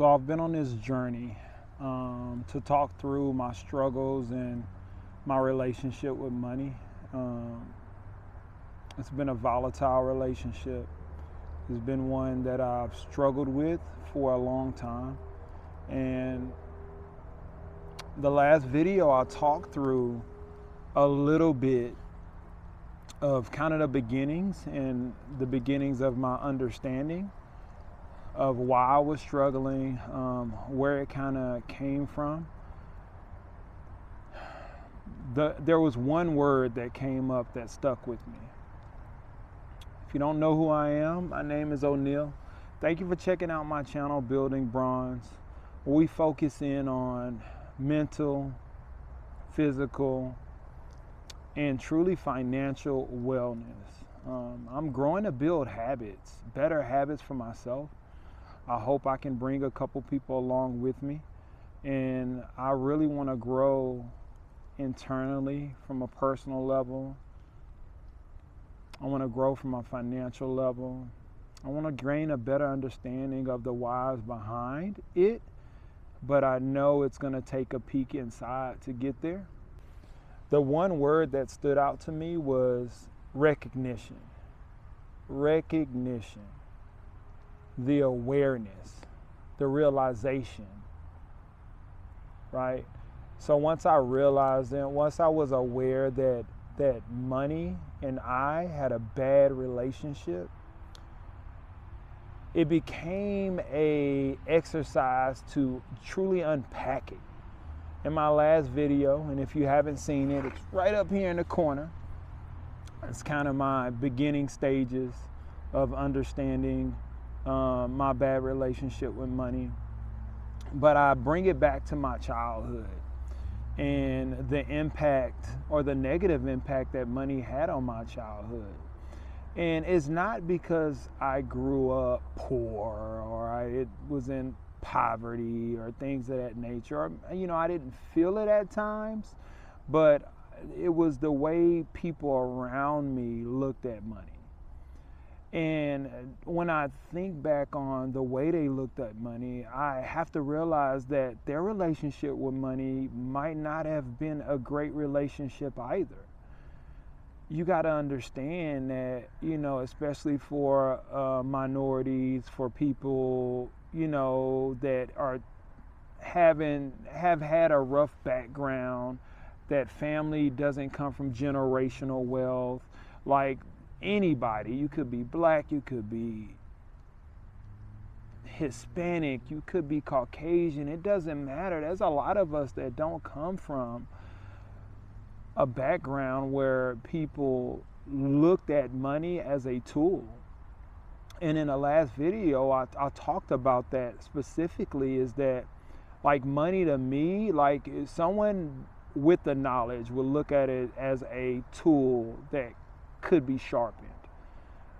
So I've been on this journey to talk through my struggles and my relationship with money. It's been a volatile relationship. It's been one that I've struggled with for a long time. And the last video I talked through a little bit of kind of the beginnings and the beginnings of my understanding of why I was struggling, where it kind of came from. There was one word that came up that stuck with me. If you don't know who I am, my name is O'Neal. Thank you for checking out my channel, Building Bronze, where we focus in on mental, physical, and truly financial wellness. I'm growing to build habits, better habits for myself. I hope I can bring a couple people along with me. And I really want to grow internally from a personal level. I want to grow from a financial level. I want to gain a better understanding of the whys behind it. But I know it's going to take a peek inside to get there. The one word that stood out to me was recognition. Recognition. The awareness, the realization, right? So once I realized and once I was aware that money and I had a bad relationship, it became a exercise to truly unpack it. In my last video, and if you haven't seen it, it's right up here in the corner. It's kind of my beginning stages of understanding my bad relationship with money. But I bring it back to my childhood and the impact or the negative impact that money had on my childhood. And it's not because I grew up poor or I was in poverty or things of that nature. Or, I didn't feel it at times, but it was the way people around me looked at money. And when I think back on the way they looked at money, I have to realize that their relationship with money might not have been a great relationship either. You got to understand that, especially for minorities, for people, that have had a rough background, that family doesn't come from generational wealth, like anybody. You could be black, you could be Hispanic, you could be Caucasian. It doesn't matter. There's a lot of us that don't come from a background where people looked at money as a tool. And in the last video, I talked about that specifically, is that like money to me, like someone with the knowledge will look at it as a tool that could be sharpened.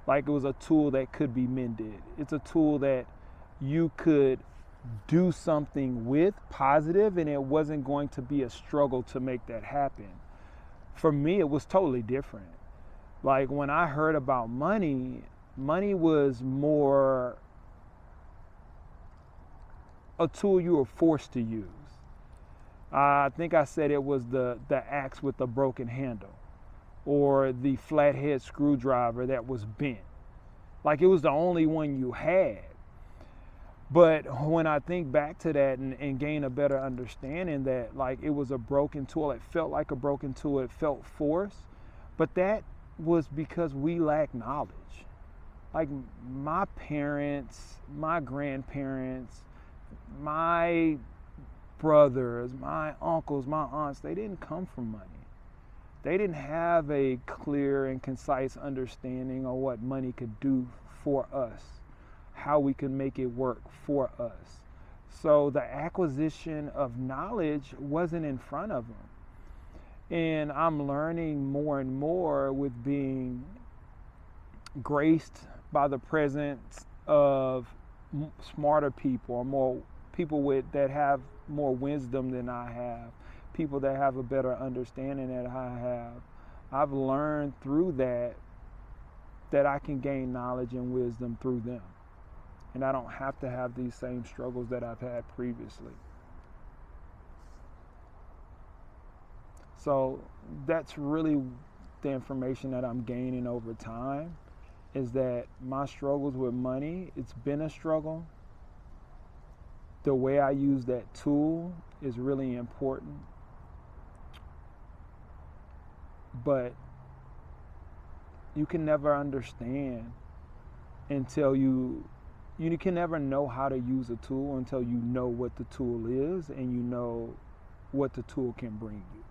Like it was a tool that could be mended. It's a tool that you could do something with positive, and it wasn't going to be a struggle to make that happen. For me, it was totally different. Like when I heard about money was more a tool you were forced to use. I think I said it was the axe with the broken handle, or the flathead screwdriver that was bent. Like it was the only one you had. But when I think back to that and gain a better understanding that like it was a broken tool, it felt like a broken tool, it felt forced, but that was because we lacked knowledge. Like my parents, my grandparents, my brothers, my uncles, my aunts, they didn't come from money. They didn't have a clear and concise understanding of what money could do for us, how we could make it work for us. So the acquisition of knowledge wasn't in front of them. And I'm learning more and more with being graced by the presence of smarter people, or more people that have more wisdom than I have, people that have a better understanding than I have. I've learned through that I can gain knowledge and wisdom through them. And I don't have to have these same struggles that I've had previously. So that's really the information that I'm gaining over time, is that my struggles with money, it's been a struggle. The way I use that tool is really important. But you can never understand until you can never know how to use a tool until you know what the tool is and you know what the tool can bring you.